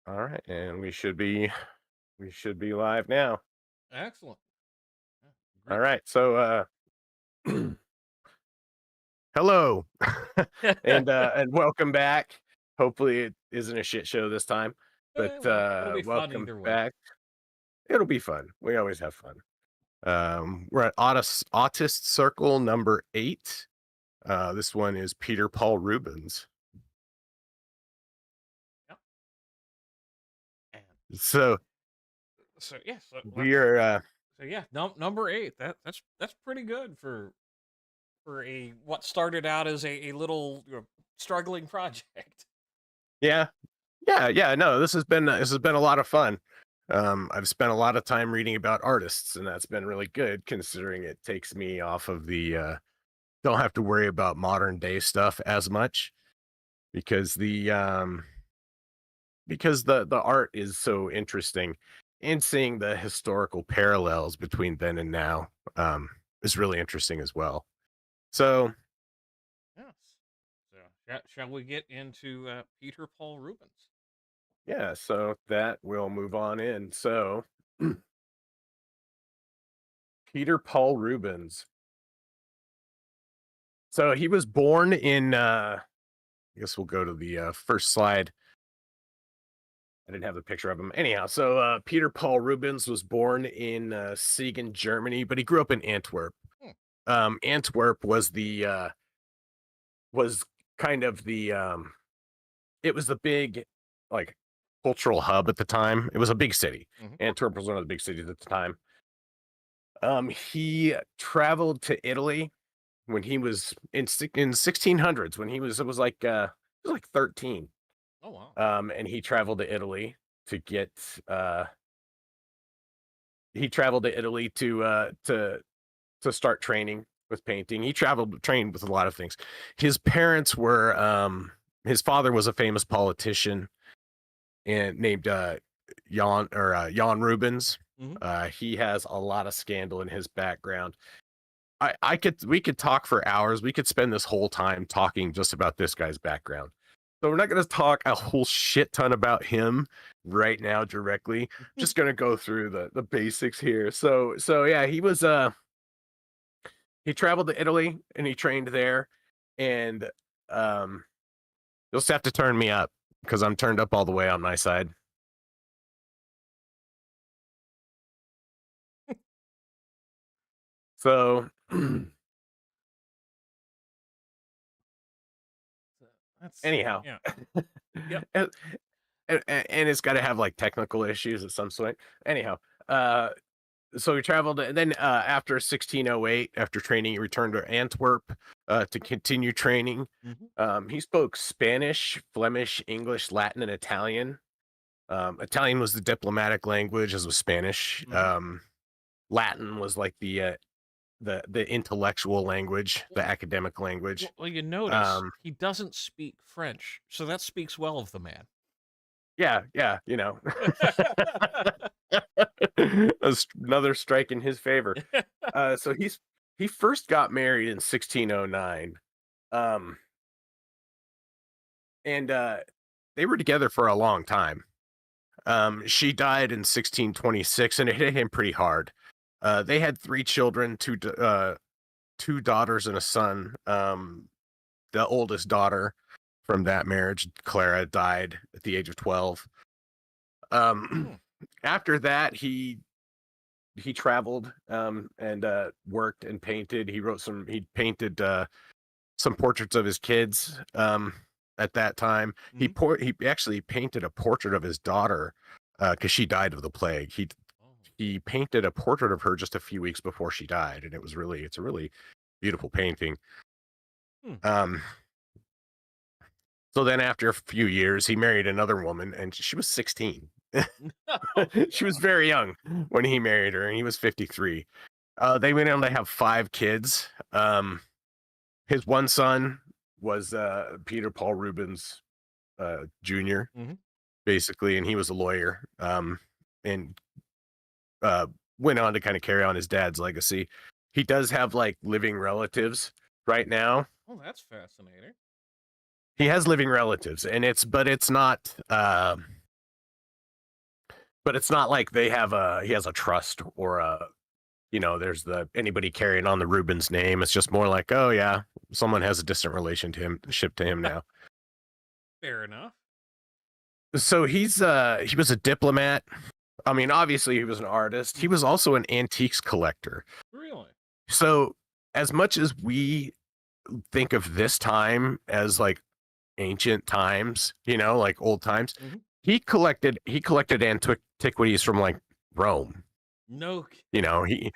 All right, and we should be live now. Excellent. Yeah, All great. right, so hello, and welcome back. Hopefully, it isn't a shit show this time, but Well, it'll be fun welcome either way. back. It'll be fun. We always have fun. We're at Autist Circle number 8. This one is Peter Paul Rubens. Yep. And So so yeah, so we let's are, so yeah, number eight. That's pretty good for a what started out as a little struggling project. yeah, yeah. No, this has been a lot of fun. I've spent a lot of time reading about artists, and that's been really good considering it takes me off of the don't have to worry about modern day stuff as much because the art is so interesting and seeing the historical parallels between then and now is really interesting as well. So Yes. So shall we get into Peter Paul Rubens? yeah, so that will move on in. So Peter Paul Rubens. So he was born in I guess we'll go to the first slide. I didn't have the picture of him. Anyhow, so Peter Paul Rubens was born in Siegen, Germany, but he grew up in Antwerp. Hmm. Antwerp was kind of it was the big like cultural hub at the time. It was a big city. Hmm. Antwerp was one of the big cities at the time. He traveled to Italy when he was in 1600s when he was like 13. Oh wow. And uh, get uh, he traveled to Italy to start training with painting. He trained with a lot of things. His parents were his father was a famous politician and named Jan Rubens. Hmm. He has a lot of scandal in his background. I could we could talk for hours. We could spend this whole time talking just about this guy's background. So we're not going to talk a whole shit ton about him right now directly. Just going to go through the basics here. So yeah, he traveled to Italy and he trained there, and um you'll just have to turn me up because I'm turned up all the way on my side. So So that's anyhow, yeah. Yep. and, and it's got to have like technical issues at some point. Anyhow, uh so he traveled and then after 1608 after training he returned to Antwerp to continue training. Hmm. He spoke Spanish, Flemish, English, Latin, and Italian. Italian was the diplomatic language, as was Spanish. Hmm. Latin was like the intellectual language, the Well, academic language. well, you notice um he doesn't speak French, so that speaks well of the man. yeah, another strike in his favor. So he first got married in 1609. um and they were together for a long time. She died in 1626, and it hit him pretty hard. They had 3 children, two daughters and a son. The oldest daughter from that marriage, Clara, died at the age of 12. Hmm. Um, After that, he traveled and worked and painted. He painted some portraits of his kids. At that time, Hmm. he actually painted a portrait of his daughter because she died of the plague. Oh. He painted a portrait of her just a few weeks before she died, and it's a really beautiful painting. Hmm. Um, so then after a few years, he married another woman, and she was 16. Oh She was God. very young when he married her, and he was 53. They went on to have 5 kids. His one son was Peter Paul Rubens Jr., Hmm. basically, and he was a lawyer, and uh, went on to kind of carry on his dad's legacy. He does have like living relatives right now. Oh, that's fascinating. He has living relatives, and it's but it's not. but it's not like he has a trust or a, there's anybody carrying on the Rubens name. It's just more like, oh yeah, someone has a distant relationship to him now. Fair enough. So he was a diplomat. I mean, obviously he was an artist. He Mhm. was also an antiques collector. Really? So as much as we think of this time as like ancient times, like old times, Mhm. he collected antiquities from like Rome. No You know, he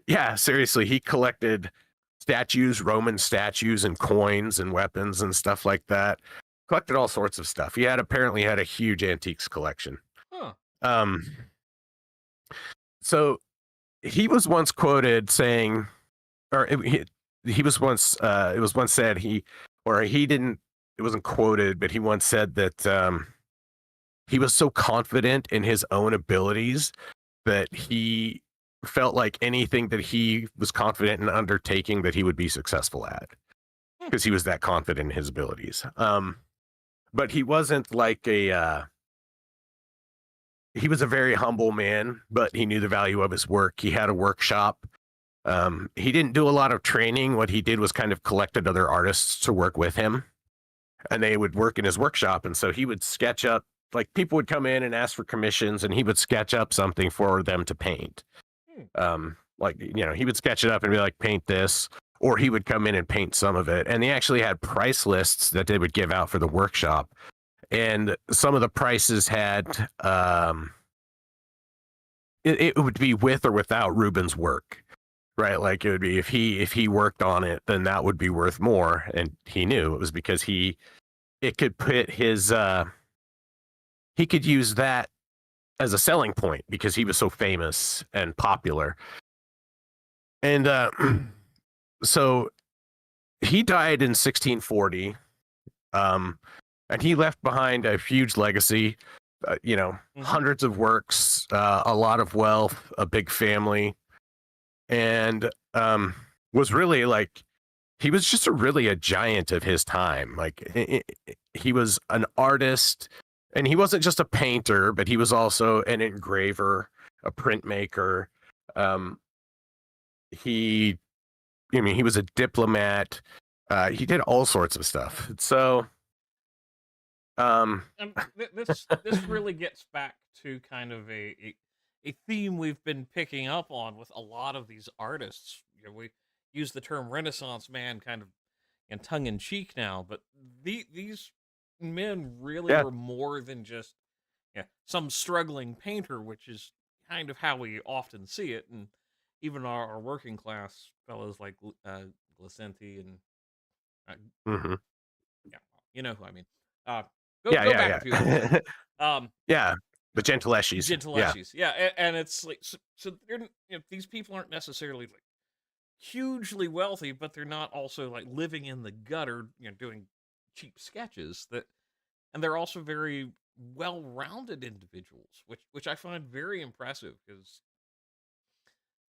yeah, seriously, he collected statues, Roman statues and coins and weapons and stuff like that. Collected all sorts of stuff. He apparently had a huge antiques collection. Huh. Um, so he was once quoted saying, or he was once, it was once said he didn't, it wasn't quoted, but he once said that he was so confident in his own abilities that he felt like anything that he was confident in undertaking that he would be successful at Hmm. because he was that confident in his abilities. But he wasn't like he was a very humble man, but he knew the value of his work. He had a workshop. He didn't do a lot of training. What he did was kind of collected other artists to work with him, and they would work in his workshop. And so he would sketch up, like people would come in and ask for commissions, and he would sketch up something for them to paint. Hmm. Like, he would sketch it up and be like, paint this, or he would come in and paint some of it. And they actually had price lists that they would give out for the workshop. And some of the prices had, it would be with or without Ruben's work, right? Like it would be if he worked on it, then that would be worth more. And he knew it was because it could put he could use that as a selling point because he was so famous and popular. And so he died in 1640, and he left behind a huge legacy. Mhm. Hundreds of works, a lot of wealth, a big family, and was really like he was just really a giant of his time. Like he was an artist, and he wasn't just a painter, but he was also an engraver, a printmaker. Um, he I mean, he was a diplomat. He did all sorts of stuff. So, um, This really gets back to kind of a theme we've been picking up on with a lot of these artists. We use the term Renaissance man kind of in tongue in cheek now, but these men really yeah, were more than just some struggling painter, which is kind of how we often see it, and even our working class fellows like Glicenti and uh, hmm yeah, you know who I mean. Uh, yeah, go back a yeah, few of those names. yeah, Um, yeah. The Gentileschies. Yeah, Gentileschi's, yeah, and it's like so they're these people aren't necessarily like hugely wealthy, but they're not also like living in the gutter, doing cheap sketches. And they're also very well-rounded individuals, which I find very impressive because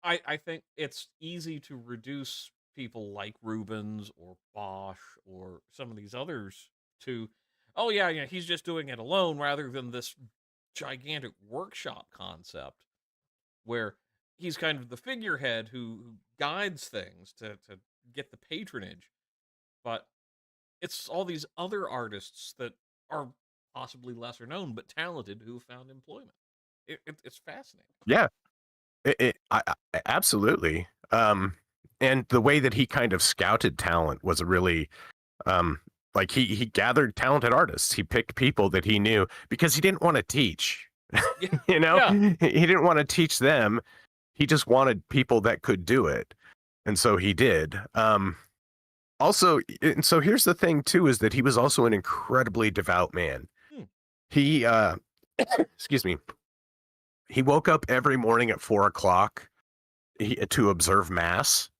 I think it's easy to reduce people like Rubens or Bosch or some of these others to, oh yeah, he's just doing it alone, rather than this gigantic workshop concept where he's kind of the figurehead who guides things to get the patronage, but it's all these other artists that are possibly lesser known but talented who found employment. It's fascinating. yeah. Absolutely. And the way that he kind of scouted talent was a really um, like he gathered talented artists. He picked people that he knew because he didn't want to teach. Yeah, yeah. He didn't want to teach them. He just wanted people that could do it, and so he did. Also, and so here's the thing too: is that he was also an incredibly devout man. Hmm. He, excuse me, he woke up every morning at 4 o'clock to observe mass.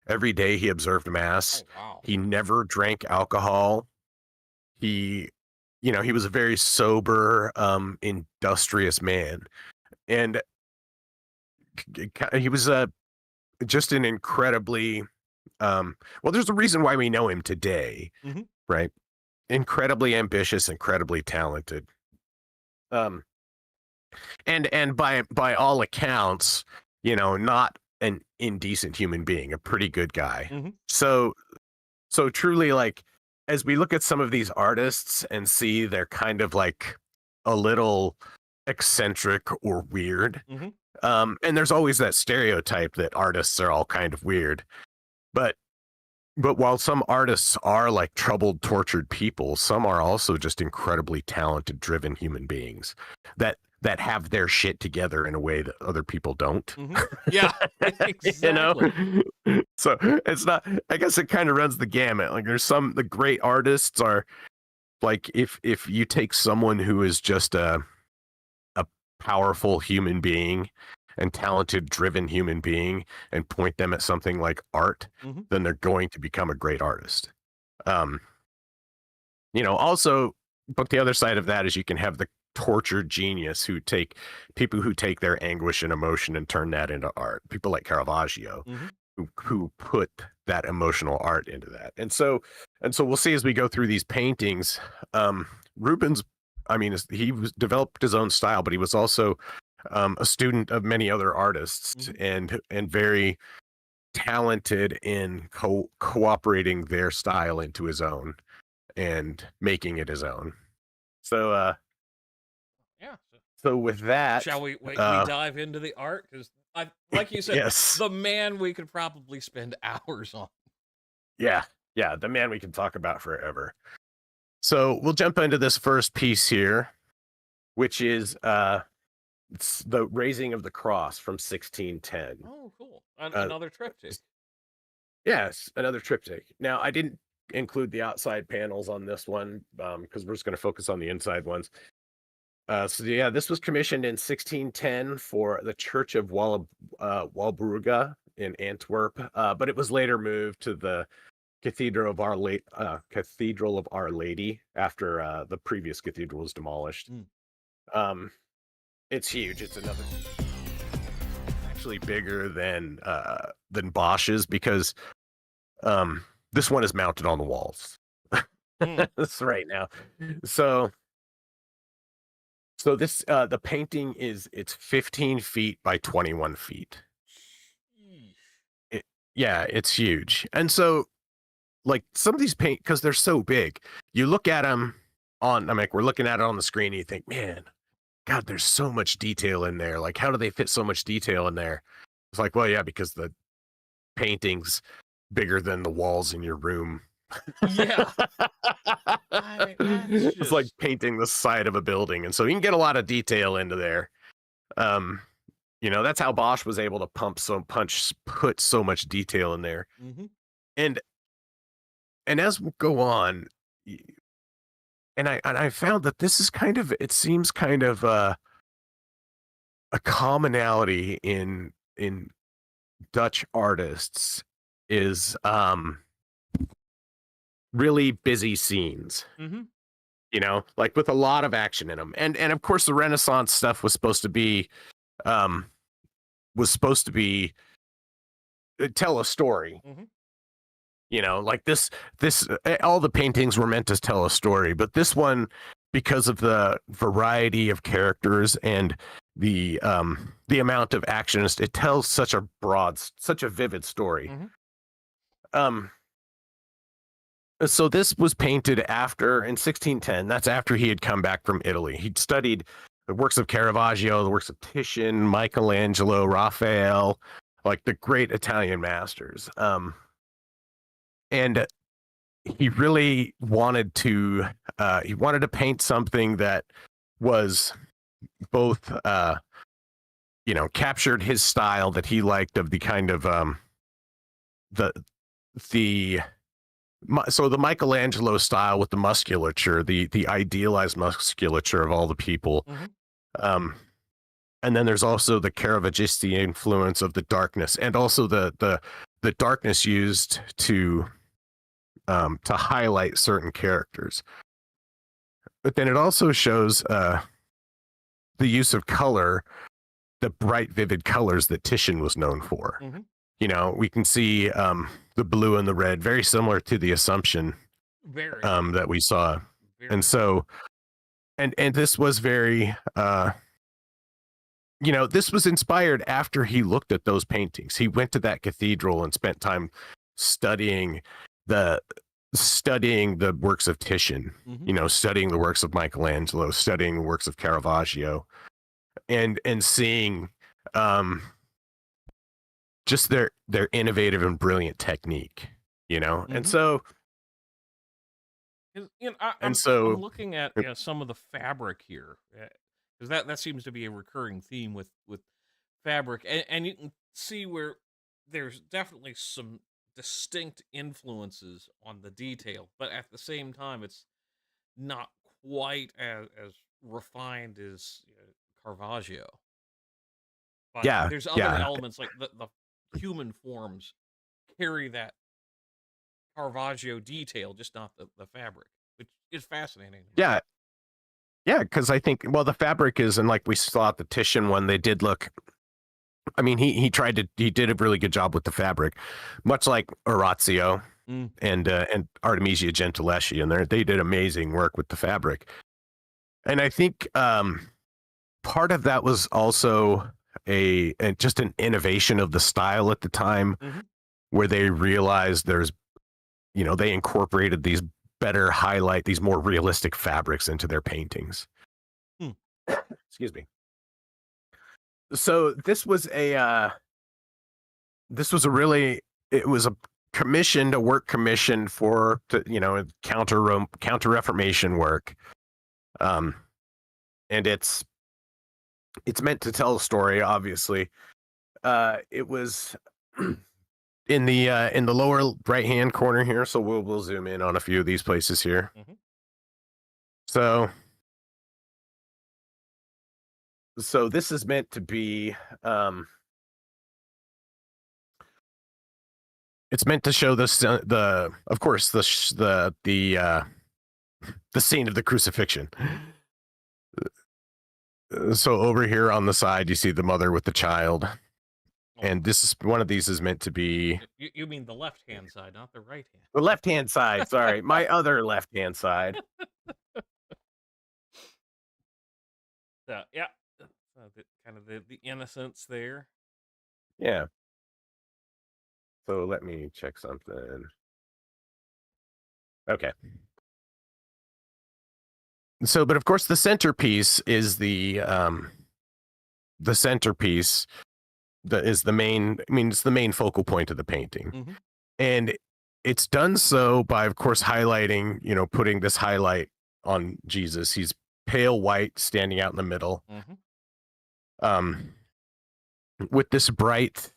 Every day he observed mass. Oh wow. He never drank alcohol. He, he was a very sober, industrious man, and he was just an incredibly well. There's a reason why we know him today, Hmm. right? Incredibly ambitious, incredibly talented. Um, And by all accounts, not an indecent human being, a pretty good guy. Mhm. So truly, like, as we look at some of these artists and see they're kind of like a little eccentric or weird. Mhm. And there's always that stereotype that artists are all kind of weird. But while some artists are like troubled, tortured people, some are also just incredibly talented, driven human beings that have their shit together in a way that other people don't. Mhm. Yeah. you know? Exactly. So it's not, I guess it kind of runs the gamut. Like there's the great artists are like, if you take someone who is just a powerful human being and talented, driven human being and point them at something like art, Mhm. then they're going to become a great artist. Um, also, but the other side of that is you can have the tortured genius people who take their anguish and emotion and turn that into art. People like Caravaggio Mhm. who put that emotional art into that. And so we'll see as we go through these paintings. Rubens, I mean, developed his own style, but he was also a student of many other artists Mhm. and very talented in cooperating their style into his own and making it his own. So Yeah. so with that, Shall we dive into the art? Because I like you said, yes, the man we could probably spend hours on. yeah, yeah, the man we can talk about forever. So we'll jump into this first piece here, which is it's the raising of the cross from 1610. Oh, cool. Uh, Another triptych. yes, another triptych. Now I didn't include the outside panels on this one because we're just going to focus on the inside ones. So yeah, this was commissioned in 1610 for the Church of Walburga in Antwerp, but it was later moved to the Cathedral of Our Lady after the previous cathedral was demolished. Mm. Um, it's huge. It's actually bigger than Bosch's because this one is mounted on the walls. Mm. That's right now. So this the painting it's 15 feet by 21 feet. Sheesh. It, yeah, it's huge. And so like some of these paint because they're so big, you look at them on. I'm like, we're looking at it on the screen, and you think, man, God, there's so much detail in there. Like, how do they fit so much detail in there? It's like, well, yeah, because the painting's bigger than the walls in your room. Yeah. I mean, that's It's like just painting the side of a building, and so you can get a lot of detail into there. Um, that's how Bosch was able to put so much detail in there. Mhm. And as we go on, and I found that this is it seems kind of a commonality in Dutch artists is really busy scenes, Mhm. like with a lot of action in them. And of course the Renaissance stuff um was supposed to be tell a story. Mhm. Like all the paintings were meant to tell a story, but this one, because of the variety of characters and the amount of action, it tells such a vivid story. Mhm. um so this was painted after in 1610. That's after he had come back from Italy. He'd studied the works of Caravaggio, the works of Titian, Michelangelo, Raphael, like the great Italian masters. And he really wanted to paint something that was both captured his style that he liked of the kind of the the so the Michelangelo style with the musculature, the idealized musculature of all the people. Mhm. um and then there's also the Caravaggisti influence of the darkness, and also the darkness used to highlight certain characters. But then it also shows the use of color, the bright, vivid colors that Titian was known for. Mhm. We can see the blue and the red, very similar to the Assumption Very. that we saw. And Very. so, and this was very this was inspired after he looked at those paintings. He went to that cathedral and spent time studying the works of Titian, Hmm. studying the works of Michelangelo, studying the works of Caravaggio, and seeing just their innovative and brilliant technique, and Hmm. so 'Cause, and I'm so looking at some of the fabric here, because that seems to be a recurring theme with fabric, and you can see where there's definitely some distinct influences on the detail, but at the same time, it's not quite as refined as Caravaggio. But yeah, there's other yeah, elements like the human forms carry that Caravaggio detail, just not the fabric, which is fascinating to me. yeah, yeah, because I think, well, the fabric is, and like we saw at the Titian one, they did look. I mean, he did a really good job with the fabric, much like Orazio Mm, and Artemisia Gentileschi, and they did amazing work with the fabric. And I think part of that was also just an innovation of the style at the time, mhm, where they realized they incorporated these more realistic fabrics into their paintings. hmm, Excuse me. So this was a really it was a work commissioned for counter Reformation work, um, and it's meant to tell a story. Obviously, it was in the lower right hand corner here. So we'll zoom in on a few of these places here. mhm. So this is meant to be. It's meant to show the of course the scene of the crucifixion. So over here on the side, you see the mother with the child, Oh, and one of these is meant to be you mean the left-hand side, not the right the left hand hand. side. Sorry, my other left hand side. So, yeah, the kind of the innocence there. Yeah. So let me check something. Okay. So, but of course, the centerpiece that is the main. I mean, it's the main focal point of the painting, Mhm, and it's done so by, of course, highlighting. Putting this highlight on Jesus. He's pale white, standing out in the middle. mhm. Um, with this bright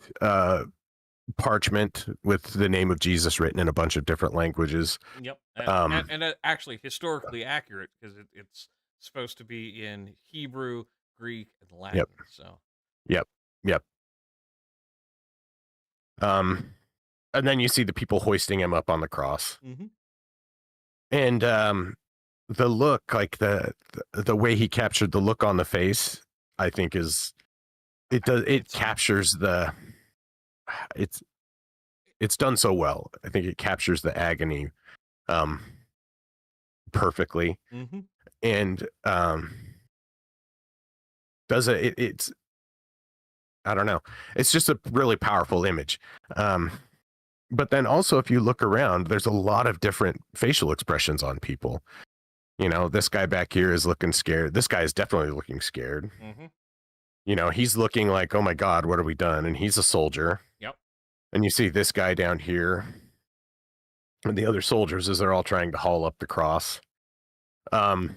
parchment with the name of Jesus written in a bunch of different languages. Yep, Um, actually historically accurate because it's supposed to be in Hebrew, Greek, and yep, Latin, so yep, yep. Um, and then you see the people hoisting him up on the cross, mhm. and the look, like the way he captured the look on the face, I think it It's captures it's it's done so well. I think it captures the agony um perfectly, mhm. and does it's I don't know. It's just a really powerful image. Um, but then also, if you look around, there's a lot of different facial expressions on people. This guy back here is looking scared. This guy is definitely looking scared. Mhm. He's looking like, oh my God, what have we done? And he's a soldier. Yep. And you see this guy down here and the other soldiers as they're all trying to haul up the cross. Um,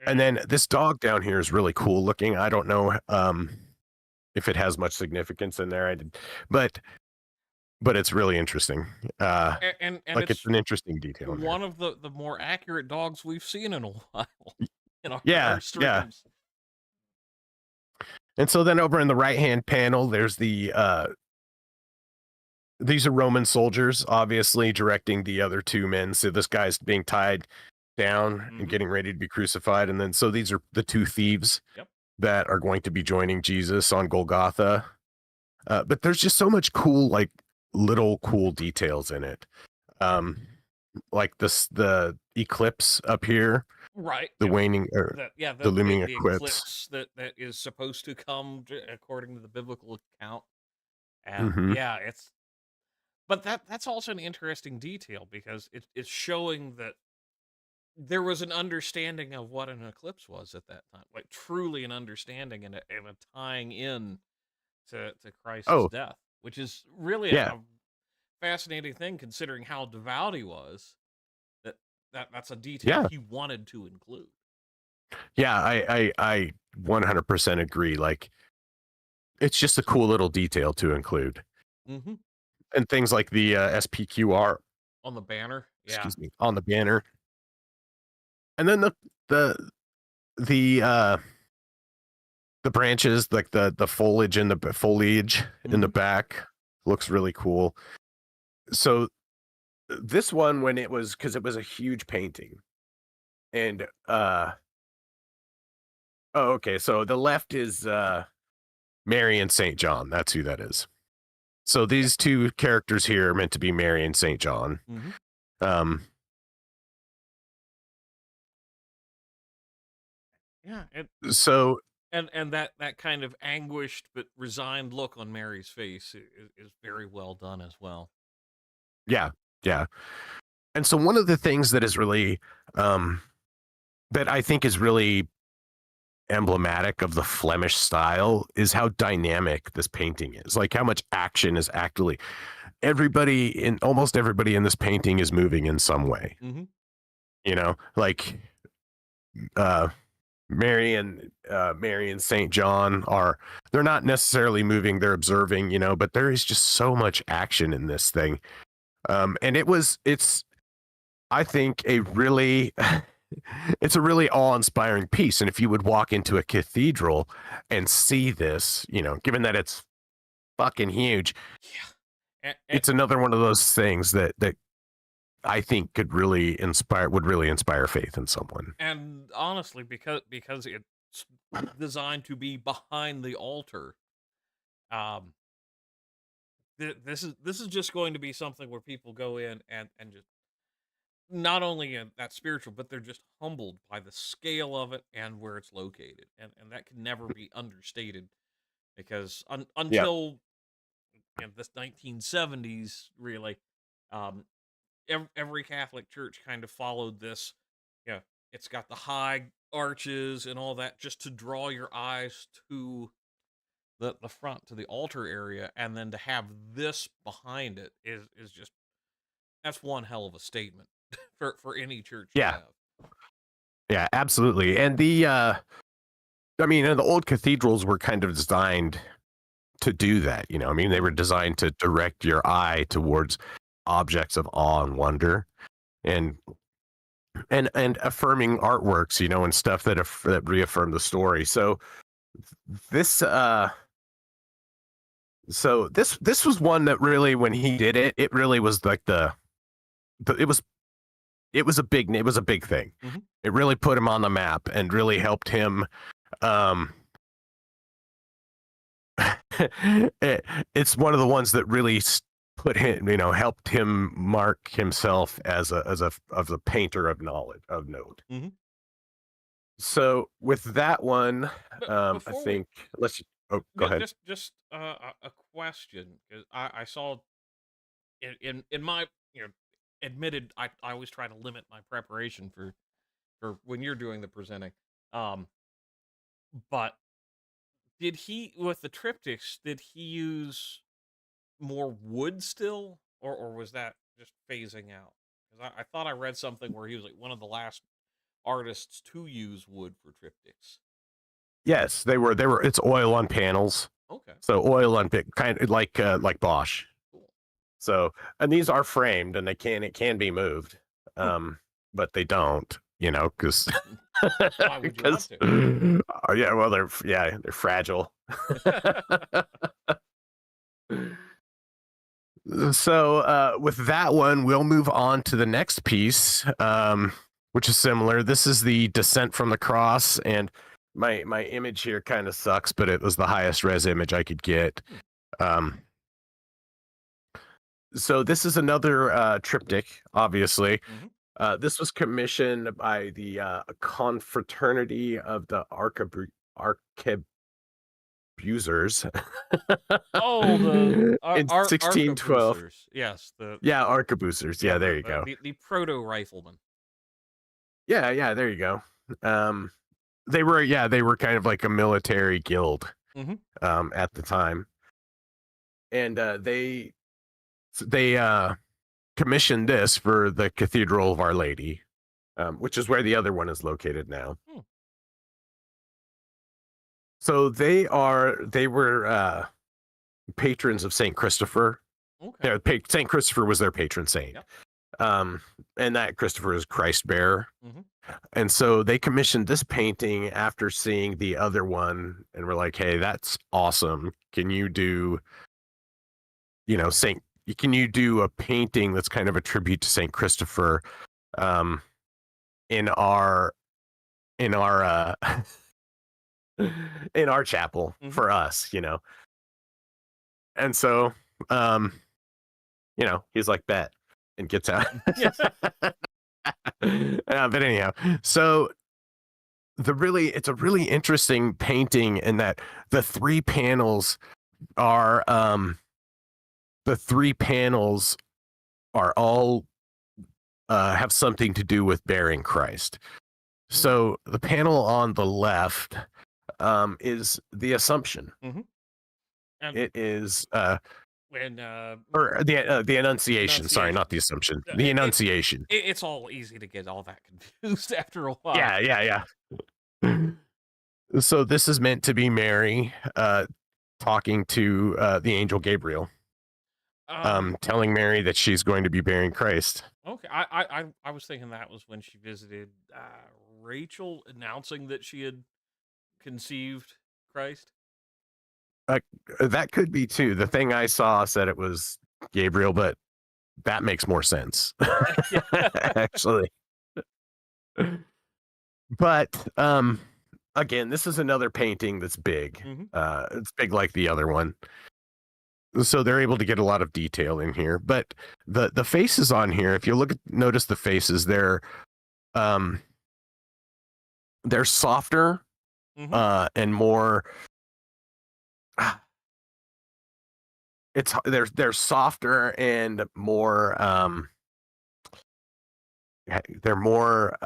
and And then this dog down here is really cool looking. I don't know if it has much significance in there. But it's really interesting. and Like it's it's an interesting detail in there. one of the more accurate dogs we've seen in a while in our Yeah, yeah. streams. And so then over in the right hand panel, there's these are Roman soldiers, obviously directing the other two men. So this guy's being tied down and Mhm. getting ready to be crucified, and then so these are the two thieves Yep. that are going to be joining Jesus on Golgotha. But there's just so much cool, like little cool details in it. Um, like the eclipse up here. Right. the waning or That yeah, the looming the eclipse. eclipse that is supposed to come according to the biblical account. And Hmm. yeah, but that's also an interesting detail because it's showing that there was an understanding of what an eclipse was at that time, like truly an understanding and a tying in to Christ's Oh, death, which is really yeah, a fascinating thing considering how devout he was. That that's a detail yeah, he wanted to include. yeah. I 100% agree. Like, it's just a cool little detail to include, Hmm. and things like the SPQR, On the banner, yeah. excuse me, on the banner, and then the the uh the branches, like the foliage in the foliage in the Hmm. back, looks really cool. So this one, when it was, because it was a huge painting, and oh, okay, so the left is Mary and Saint John. That's who that is. So Yeah. these two characters here are meant to be Mary and Saint John. Hmm. Um, Yeah. so And that kind of anguished but resigned look on Mary's face is very well done as well. yeah, yeah. And so one of the things that is really um, that I think is really emblematic of the Flemish style is how dynamic this painting is. Like, how much action is actually, almost everybody in this painting is moving in some way. Hmm. Like uh Mary and Saint John are, they're not necessarily moving, they're observing, but there is just so much action in this thing. And it's I think a really it's a really awe-inspiring piece. And if you would walk into a cathedral and see this, given that it's fucking huge, Yeah. it's another one of those things that I think would really inspire faith in someone. And honestly, because it's designed to be behind the altar, um, this is just going to be something where people go in and just not only that spiritual, but they're just humbled by the scale of it and where it's located, and that can never be understated because Yeah. until this 1970s, really, um, every Catholic church kind of followed this. Yeah, it's got the high arches and all that just to draw your eyes to the front to the altar area, and then to have this behind it is just that's one hell of a statement for any church to Yeah. have. Yeah, absolutely. And the old cathedrals were kind of designed to do that. They were Mhm. designed to direct your eye towards objects of awe and wonder, and and affirming artworks, and stuff that reaffirm the story. This uh this was one that really, when he did it, it really was like the it was a big thing. Mhm. It really put him on the map and really helped him. um it's one of the ones that really put him, helped him mark himself as a painter of knowledge, of note. Mhm. So with that one, But I before we think let's. Oh, go ahead. just a question, 'cause I saw in my admitted I always try to limit my preparation for when you're doing the presenting. Um, but did he with the triptychs? Did he use more wood still, or was that just phasing out? Because I thought I read something where he was like one of the last artists to use wood for triptychs. Yes, they were. It's oil on panels. Okay, So oil on kind of like Bosch. cool. So, and these are framed, and it can be moved. Hmm. Um, but they don't, because Why would you want because to? yeah, well, they're fragile. So with that one, we'll move on to the next piece, which is similar. This is the Descent from the Cross, and my image here kind of sucks, but it was the highest res image I could get. Hmm. Um, so this is another triptych, obviously. Mhm. This was commissioned by the confraternity of the arquebusers Oh, the in Arquebusers. 1612. Yes, the Yeah, arquebusers. yeah, Yeah, there you go. the proto rifleman. Yeah, yeah, there you go. Um, they were kind of like a military guild Mhm. at the time, and they commissioned this for the Cathedral of Our Lady, which is where the other one is located now. Hmm, So they were patrons of Saint Christopher. okay. Yeah, Saint Christopher was their patron saint, Yep. um, and that Christopher is Christ bearer. Mhm. And so they commissioned this painting after seeing the other one, and were like, "Hey, that's awesome. Can you do, Saint? Can you do a painting that's kind of a tribute to Saint Christopher, um, in our in our in our chapel Mhm. for us, And so, um, he's like, bet, and gets out. But anyhow, so it's a really interesting painting in that the three panels are, the three panels are all, have something to do with bearing Christ. Okay. So the panel on the left, is the Assumption. Mhm. And It is, when, or the Annunciation. Sorry, Annunciation. not the Assumption. Yeah, The Annunciation. it's all easy to get all that confused after a while. Yeah, yeah, yeah. So this is meant to be Mary, talking to the angel Gabriel, Um, telling Mary that she's going to be bearing Christ. okay. I was thinking that was when she visited Rachel, announcing that she had conceived Christ. Uh, that could be too. The thing I saw said it was Gabriel, but that makes more sense, Yeah. actually. But again, this is another painting that's big. Hmm. It's big like the other one, so they're able to get a lot of detail in here. But the faces on here, if you notice the faces, um they're softer, Hmm. and more. They're softer and more. They're more.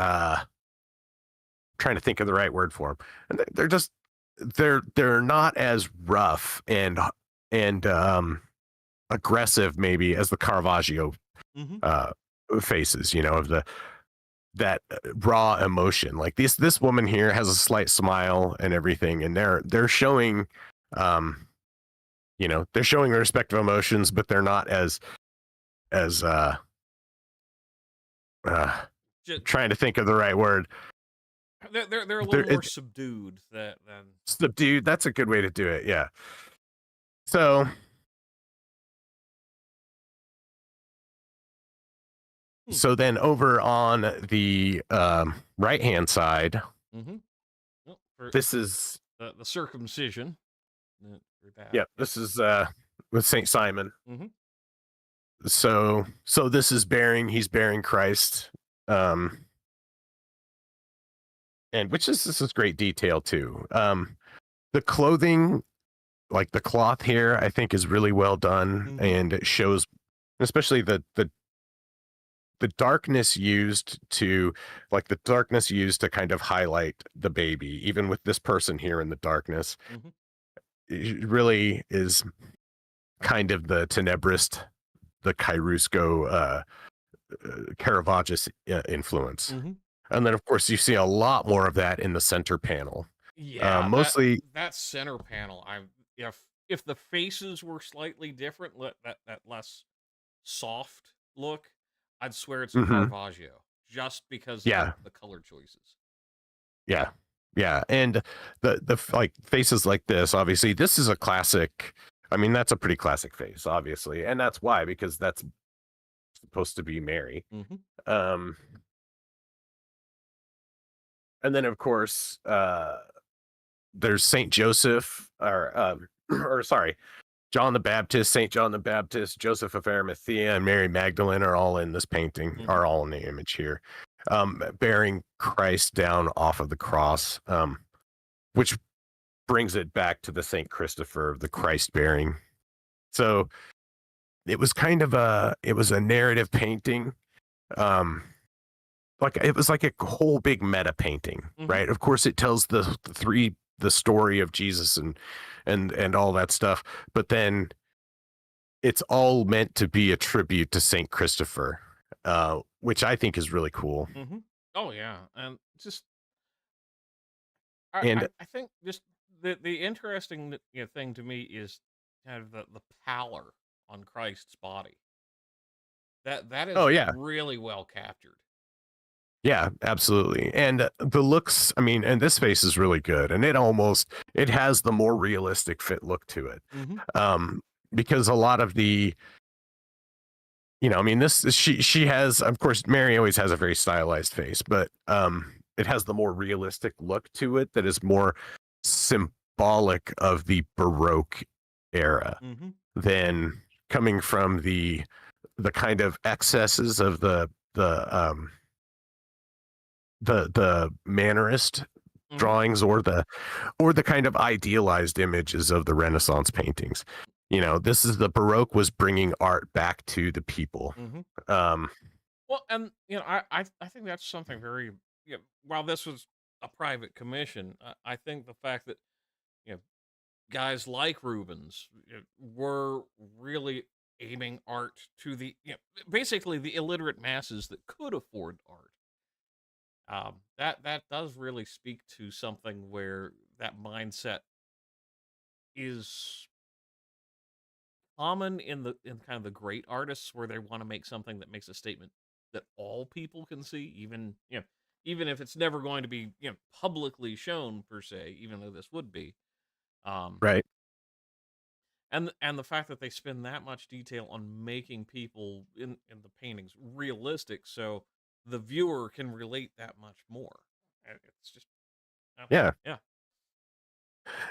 Trying to think of the right word for them, and they're just they're not as rough and aggressive maybe as the Caravaggio Hmm. uh faces, of that raw emotion. Like this woman here has a slight smile and everything, and they're showing, um they're showing a respective emotions, but they're not as uh Just, trying to think of the right word. they're a little They're more subdued than. subdued. That's a good way to do it. Yeah. So Hmm. then over on the right hand side, Hmm. Well, for this is the circumcision. For that. yeah, Yeah. this is with Saint Simon. Hmm. So this is he's bearing Christ, um and this is great detail too. The clothing, like the cloth here, I think is really well done, Hmm. and it shows, especially the darkness used to, kind of highlight the baby, even with this person here in the darkness. Hmm. It really is kind of the Tenebrist, the Chiaroscuro, Caravaggio influence. Hmm. And then, of course, you see a lot more of that in the center panel. Yeah, Mostly, that center panel. If the faces were slightly different, that less soft look, I'd swear it's a mhm, Caravaggio, just because of yeah, the color choices. yeah, yeah. And like faces like this, obviously, this is a classic. I mean, that's a pretty classic face, obviously, and that's why, because that's supposed to be Mary. Hmm. Um, and then, of course, there's Saint Joseph, or or sorry, John the Baptist, Saint John the Baptist, Joseph of Arimathea, and Mary Magdalene are all in this painting, Mhm. are all in the image here, bearing Christ down off of the cross, which brings it back to the Saint Christopher, the Christ bearing. So it was kind of it was a narrative painting. Um, like it was like a whole big meta painting, Mhm. right? Of course, it tells the story of Jesus and all that stuff, but then it's all meant to be a tribute to Saint Christopher, which I think is really cool. Mhm. Oh yeah, and just I And I I think just the interesting thing to me is kind of the pallor on Christ's body. That oh is yeah, really well captured. yeah, absolutely. And the looks, I mean, and this face is really good, and it has the more realistic fit look to it, Mhm. um, because a lot of the I mean, this she has, of course, Mary always has a very stylized face, but it has the more realistic look to it that is more symbolic of the Baroque era Mhm. than coming from the kind of excesses of the mannerist Mhm. drawings or the kind of idealized images of the Renaissance paintings. This is the Baroque was bringing art back to the people. Mhm. Um, Well, and I think that's something very while this was a private commission, I think the fact that you know guys like Rubens were really aiming art to the basically the illiterate masses that could afford art. That does really speak to something where that mindset is common in kind of the great artists where they want to make something that makes a statement that all people can see, even if it's never going to be publicly shown per se, even though this would be. Um, right. and the fact that they spend that much detail on making people in the paintings realistic, so the viewer can relate that much more. And it's just Yeah. yeah.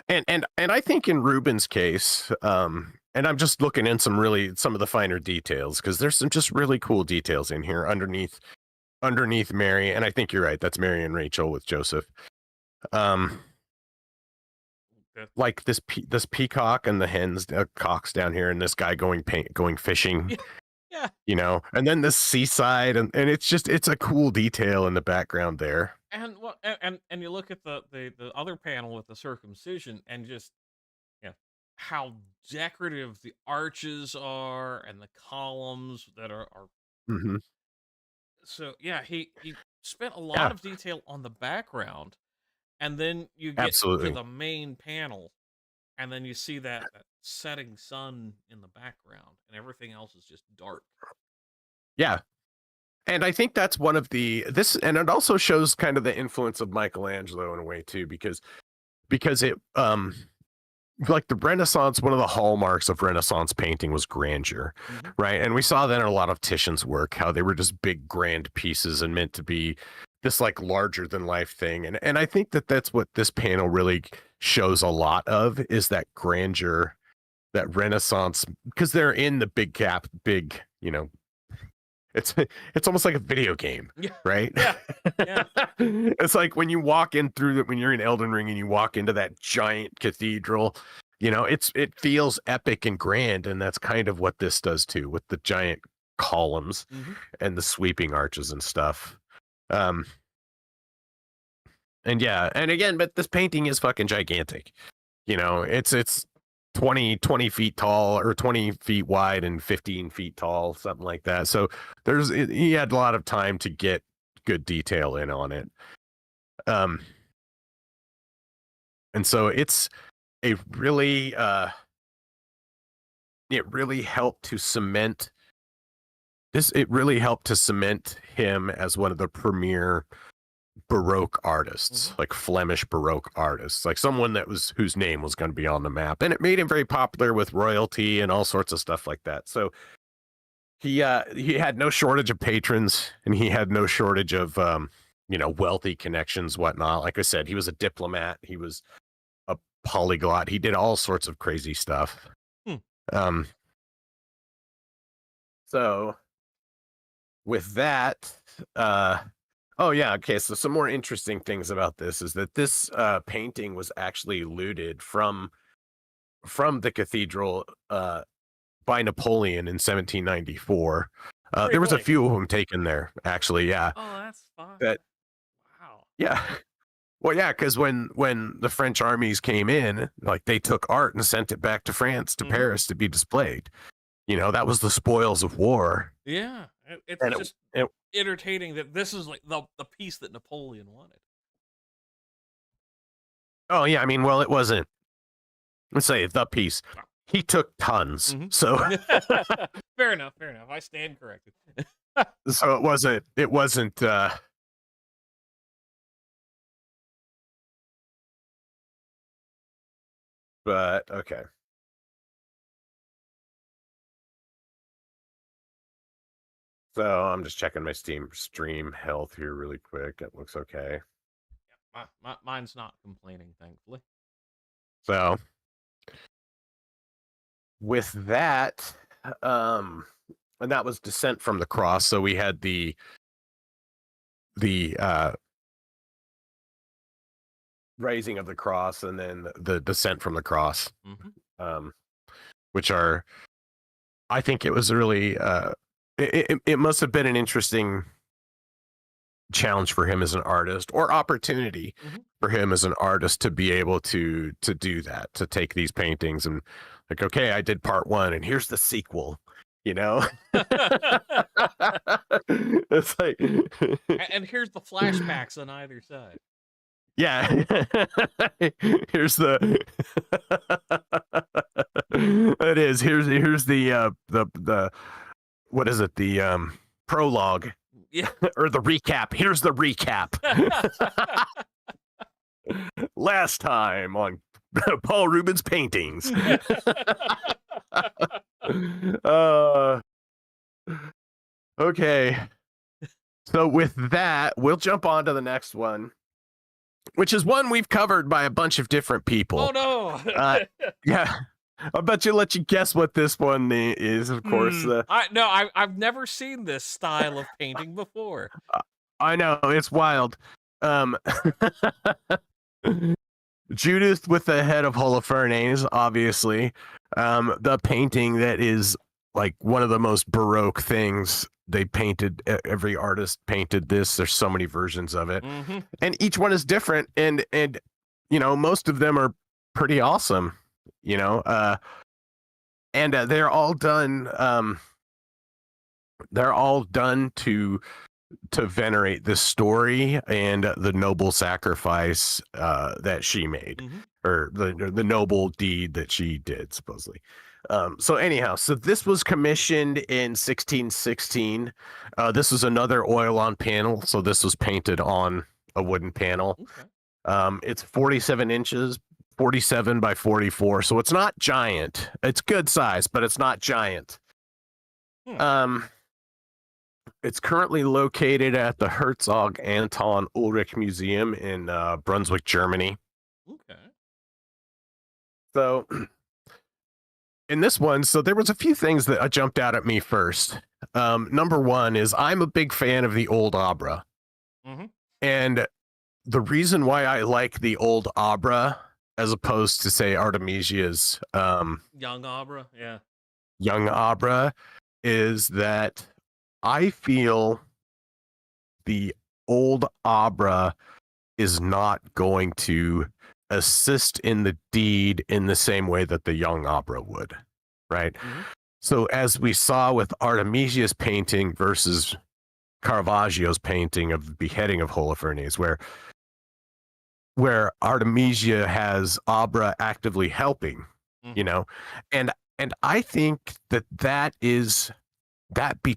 And I think in Ruben's case, and I'm just looking in some of the finer details because there's some just really cool details in here underneath Mary, and I think you're right. That's Mary and Rachel with Joseph. Um, that- like this peacock and the hens, cocks down here, and this guy going fishing, yeah, yeah. and then the seaside, and it's a cool detail in the background there. And well, and you look at the other panel with the circumcision, and just how decorative the arches are and the columns that are Hmm. so yeah, he spent a lot Yeah, of detail on the background, and then you get to absolutely. the main panel, and then you see that setting sun in the background, and everything else is just dark. Yeah, and I think that's one of and it also shows kind of the influence of Michelangelo in a way too, because it like the Renaissance, one of the hallmarks of Renaissance painting was grandeur, Hmm. right? And we saw that in a lot of Titian's work, how they were just big, grand pieces and meant to be this like larger than life thing. And I think that that's what this panel really shows a lot of is that grandeur, that Renaissance, because they're in the big, it's it's almost like a video game, Yeah, right? yeah, yeah. It's like when you walk in through when you're in Elden Ring and you walk into that giant cathedral, it feels epic and grand, and that's kind of what this does too, with the giant columns Hmm. and the sweeping arches and stuff. Um, and yeah, and again, but this painting is fucking gigantic. It's 20 feet tall or 20 feet wide and 15 feet tall, something like that. So he had a lot of time to get good detail in on it. Um, and so a really, it really helped to cement it really helped to cement him as one of the premier Baroque artists, Hmm. like Flemish Baroque artists, like someone whose name was going to be on the map, and it made him very popular with royalty and all sorts of stuff like that. So he had no shortage of patrons, and he had no shortage of wealthy connections, whatnot. Like I said, he was a diplomat, he was a polyglot, he did all sorts of crazy stuff. Hmm. Um, so with that, oh yeah, okay. So some more interesting things about this is that this painting was actually looted from the cathedral by Napoleon in 1794. There was a Really? few of them taken there, actually. Yeah, Oh, that's fine. that Wow. yeah. Well, yeah, because when the French armies came in, like they took art and sent it back to France, to Hmm. Paris, to be displayed. That was the spoils of war, Yeah, it's and just it entertaining that this is like the piece that Napoleon wanted. oh yeah, I mean, well, it wasn't. Let's say the piece. Wow. He took tons, Hmm. so Fair enough. Fair enough. I stand corrected. so it wasn't. But okay, so I'm just checking my Steam stream health here really quick. It looks okay. Mine's not complaining, thankfully. So with that, um, and that was Descent from the Cross. So we had the Raising of the Cross, and then the Descent from the Cross, Hmm. um, which are, I think it was really, it must have been an interesting challenge for him as an artist, or opportunity Hmm. for him as an artist, to be able to do that, to take these paintings and like, okay, I did part one, and here's the sequel. You know, it's like, And here's the flashbacks on either side. yeah, here's the it is here's the what is it, the prologue, Yeah. or the recap. Here's the recap. Last time on Paul Rubens paintings. uh okay, so with that, we'll jump on to the next one, which is one we've covered by a bunch of different Oh people. no. Yeah, I bet you let you guess what this one is. Of course, I've never seen this style of painting before. I know, it's wild. Um, Judith with the head of Holofernes, obviously. The painting that is like one of the most Baroque things they painted. Every artist painted this. There's so many versions of it, Hmm. and each one is different. And most of them are pretty awesome. You know, and they're all done. They're all done to venerate this story and the noble sacrifice that she made, Hmm. or the noble deed that she did, supposedly. So anyhow, so this was commissioned in 1616. This was another oil on panel, so this was painted on a wooden panel. Okay. It's 47 inches, 47 by 44, so it's not giant. It's good size, but it's not giant. Hmm. um It's currently located at the Herzog Anton Ulrich Museum in Brunswick, Germany. Okay. So, in this one, so there was a few things that jumped out at me first. Number one is, I'm a big fan of the old opera, Hmm. and the reason why I like the old opera as opposed to, say, Artemisia's Young Abra. Yeah. young opera is that I feel the old opera is not going to assist in the deed in the same way that the young opera would, right? Hmm. So as we saw with Artemisia's painting versus Caravaggio's painting of the beheading of Holofernes, where Artemisia has Abra actively helping, you Hmm. know, and and I think that is that be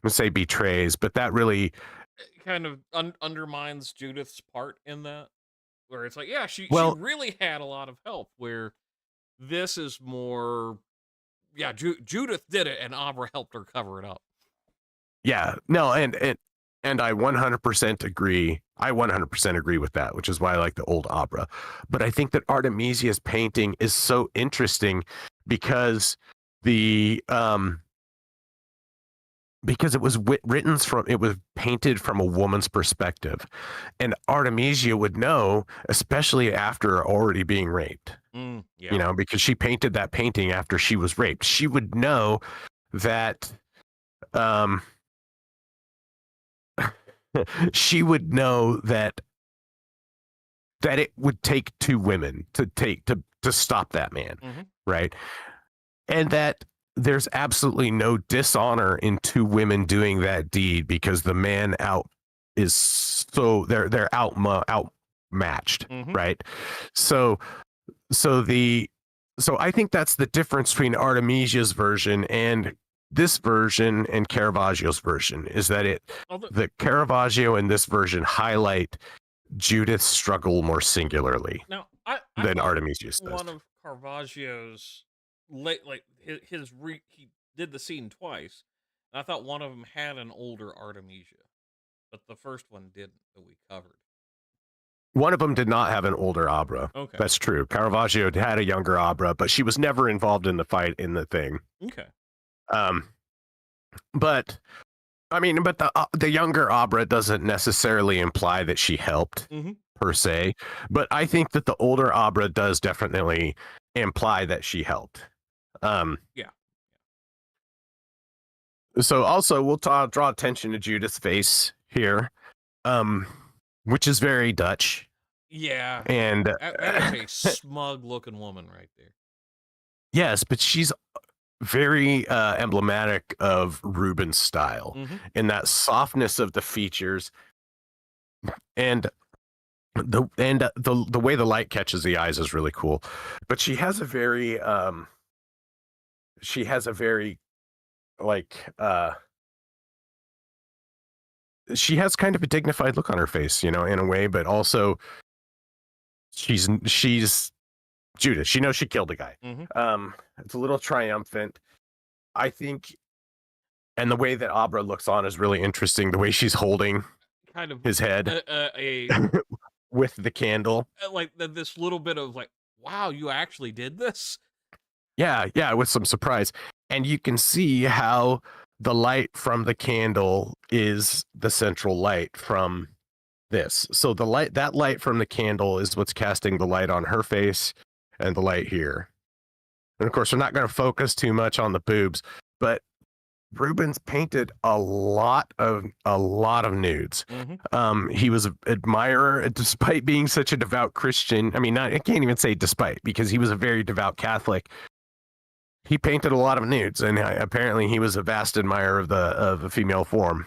let's say betrays, but that really, It kind of undermines Judith's part in that, where it's like, yeah, she well, really had a lot of help. Where this is more, yeah, Judith did it, and Abra helped her cover it up. yeah, no, and And I 100% agree. I 100% agree with that, which is why I like the old opera. But I think that Artemisia's painting is so interesting because the because it was it was painted from a woman's perspective, and Artemisia would know, especially after already being raped. Yeah. Because she painted that painting after she was raped. She would know that um she would know that it would take two women to stop that man, right? And that there's absolutely no dishonor in two women doing that deed because the man out is so they're outmatched, right? So so the so I think that's the difference between Artemisia's version and this version and Caravaggio's version is that the Caravaggio in this version highlight Judith's struggle more singularly Now, than Artemisia's does. one of Caravaggio's he did the scene twice. And I thought one of them had an older Artemisia, but the first one didn't that we covered. One of them did not have an older Abra. Okay. That's true. Caravaggio had a younger Abra, but she was never involved in the fight in the thing. Okay. But the younger Abra doesn't necessarily imply that she helped per se. But I think that the older Abra does definitely imply that she helped. Yeah. So also we'll draw attention to Judith's face here, which is very Dutch. Yeah. And that is a smug looking woman right there. Yes, but she's very emblematic of Rubens' style and that softness of the features and the way the light catches the eyes is really cool. But she has a very she has kind of a dignified look on her face, in a way, but also she's Judith. She knows she killed a guy. It's a little triumphant, I think, and the way that Abra looks on is really interesting. The way she's holding kind of his head with the candle, like this little bit of like, wow, you actually did this. Yeah, with some surprise, and you can see how the light from the candle is the central light from this. So that light from the candle is what's casting the light on her face and the light here. And of course, we're not going to focus too much on the boobs, but Rubens painted a lot of nudes. He was an admirer, despite being such a devout Christian. I mean, I can't even say despite, because he was a very devout Catholic. He painted a lot of nudes, and apparently he was a vast admirer of the female form,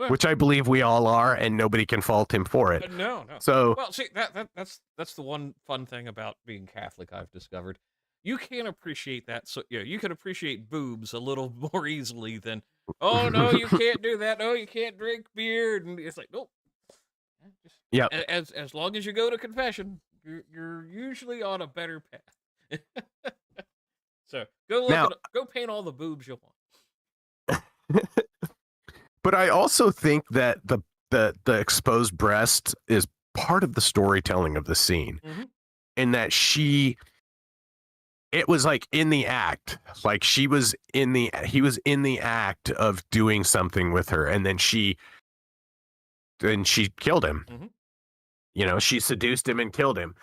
which I believe we all are, and nobody can fault him for it. No. So, well, see, that's the one fun thing about being Catholic I've discovered. You can appreciate that. So yeah, you can appreciate boobs a little more easily than, oh no, you can't do that. No, you can't drink beer. And it's like, nope. Yeah. As long as you go to confession, you're usually on a better path. So go paint all the boobs you want. But I also think that the exposed breast is part of the storytelling of the scene, in that it was like in the act, like he was in the act of doing something with her, and then she killed him. She seduced him and killed him.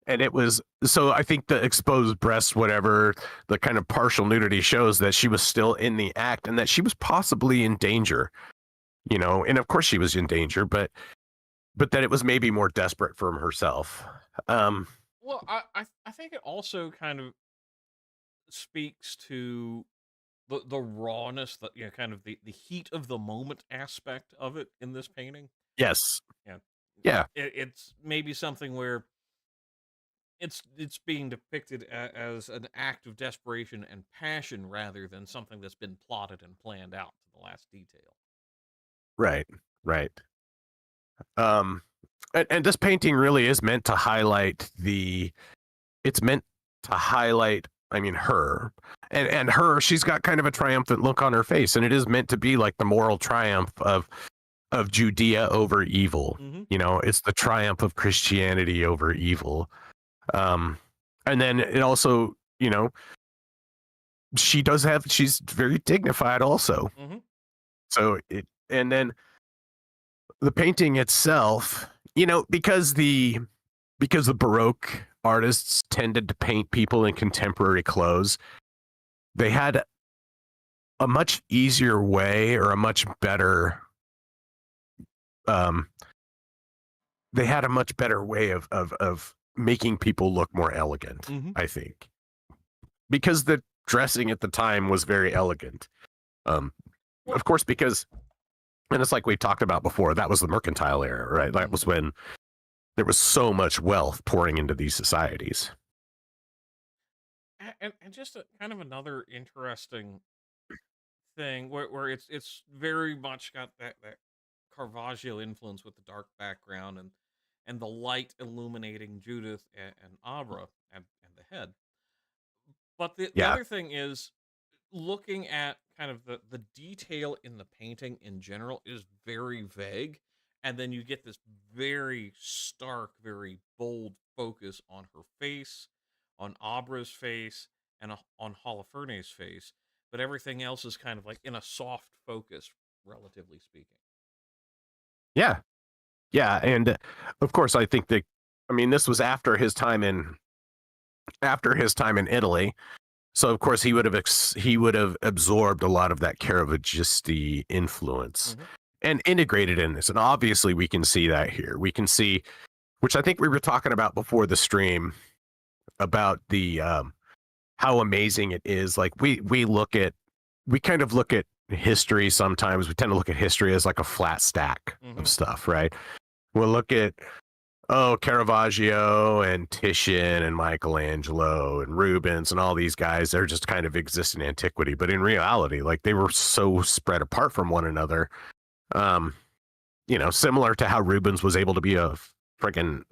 And it was, so I think the exposed breasts, whatever, the kind of partial nudity shows that she was still in the act and that she was possibly in danger, and of course she was in danger, but that it was maybe more desperate from herself. Well, I think it also kind of speaks to the rawness, that kind of the heat of the moment aspect of it in this painting. Yes. Yeah. It's maybe something where it's being depicted as an act of desperation and passion rather than something that's been plotted and planned out to the last detail. Right. And this painting really is meant to highlight her and her, she's got kind of a triumphant look on her face, and it is meant to be like the moral triumph of of Judea over evil. Hmm. You know, it's the triumph of Christianity over evil. Um, and then it also, you know, she's very dignified also. Hmm. So and then the painting itself, you know, because the Baroque artists tended to paint people in contemporary clothes, they had a much easier way or a much better um they had a much better way of making people look more elegant, Hmm. I think. Because the dressing at the time was very elegant. Um Well, of course because and it's like we talked about before, that was the mercantile era, right? That hmm, was when there was so much wealth pouring into these societies. and just a, kind of another interesting thing where it's very much got that Caravaggio influence with the dark background and the light illuminating Judith and Abra and the head. But the Yeah. other thing is looking at kind of the detail in the painting in general is very vague. And then you get this very stark, very bold focus on her face, on Abra's face, and on Holofernes' face. But everything else is kind of like in a soft focus, relatively speaking. Yeah. Yeah, and of course I think that I mean this was after his time in Italy. So of course he would have absorbed a lot of that Caravaggisti influence Hmm. and integrated in this. And obviously we can see that here. We can see, which I think we were talking about before the stream, about the how amazing it is. Like we kind of look at history sometimes. We tend to look at history as like a flat stack Hmm. of stuff, right? We'll look at Caravaggio and Titian and Michelangelo and Rubens and all these guys, they're just kind of exist in antiquity. But in reality, like they were so spread apart from one another. Um, you know, similar to how Rubens was able to be a freaking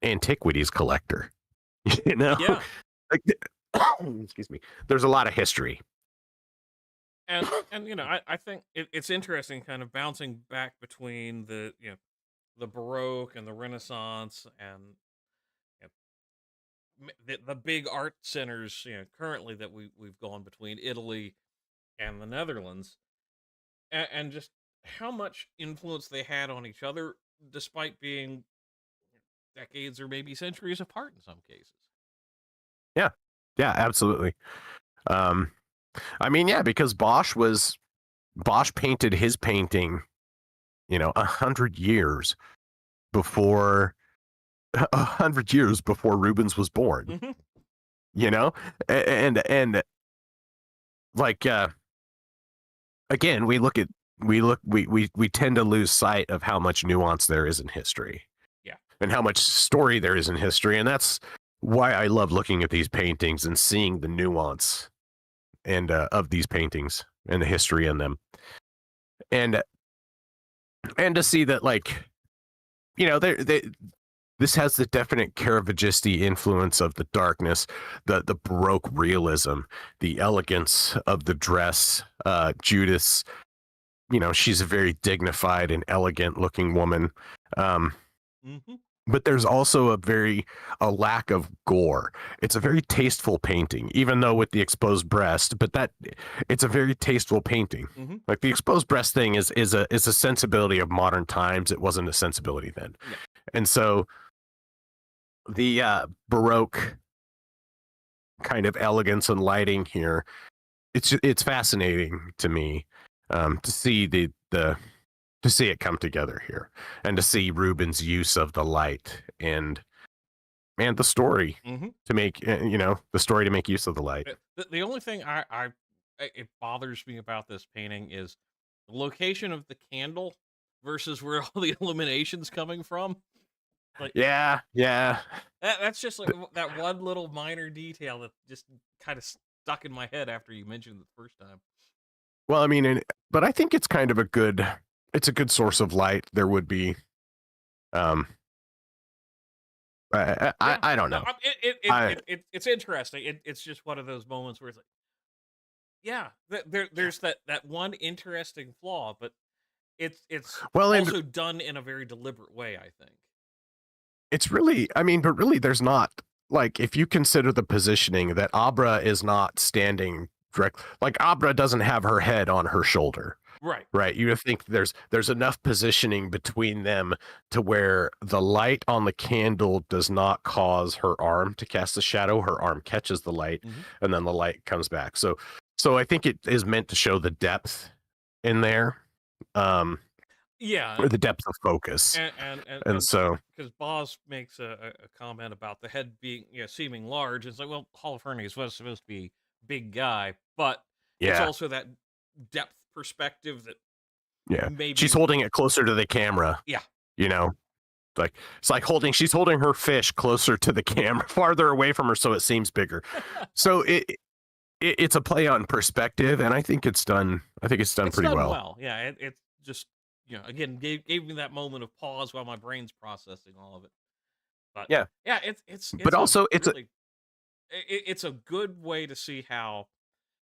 antiquities collector. You know, Yeah. like excuse me. There's a lot of history. And I think it's interesting kind of bouncing back between the Baroque and the Renaissance and you the big art centers currently that we've gone between Italy and the Netherlands, and just how much influence they had on each other despite being decades or maybe centuries apart in some cases. Yeah, yeah, absolutely. Um, I mean, yeah, because Bosch painted his painting, you know, 100 years before 100 years before Rubens was born. Hmm. You know, and like again, we tend to lose sight of how much nuance there is in history Yeah. and how much story there is in history, and that's why I love looking at these paintings and seeing the nuance and of these paintings and the history in them, and and to see that like you know they this has the definite Caravaggisti influence of the darkness, the Baroque realism, the elegance of the dress. Judith's, you know, she's a very dignified and elegant looking woman. Um, Hmm. but there's also a lack of gore. It's a very tasteful painting, even though with the exposed breast. But that it's a very tasteful painting. Hmm. Like the exposed breast thing is a sensibility of modern times. It wasn't a sensibility then, Yeah. and so the Baroque kind of elegance and lighting here. It's fascinating to me to see the to see it come together here and to see Rubens' use of the light and the story Hmm. to make you know the story to make use of the light. The only thing it bothers me about this painting is the location of the candle versus where all the illumination's coming from. Like Yeah, yeah. that's just like that one little minor detail that just kind of stuck in my head after you mentioned it the first time. Well, I mean, but I think it's kind of it's a good source of light. There would be, um, Yeah, I don't no, know. I it's interesting. It's just one of those moments where it's like, yeah, there's that one interesting flaw, but it's Well, and also done in a very deliberate way, I think. it's really, I mean, but really, there's not, like, if you consider the positioning that Abra is not standing direct, like Abra doesn't have her head on her shoulder. Right. Right. You think there's enough positioning between them to where the light on the candle does not cause her arm to cast a shadow. Her arm catches the light Mhm. and then the light comes back. So I think it is meant to show the depth in there. Yeah, Or the depth of focus. And and so because Boz makes a comment about the head being, seeming large. It's like, well, Holofernes was supposed to be big guy, but it's yeah. also that depth perspective that Yeah. She's maybe, holding it closer to the camera, yeah, you know. Like it's like she's holding her fish closer to the camera, farther away from her so it seems bigger. So it's a play on perspective, and I think it's done it's pretty done well. well. Yeah, it's just, again, gave me that moment of pause while my brain's processing all of it. But Yeah. yeah, it's But a also it's a really, it's a good way to see how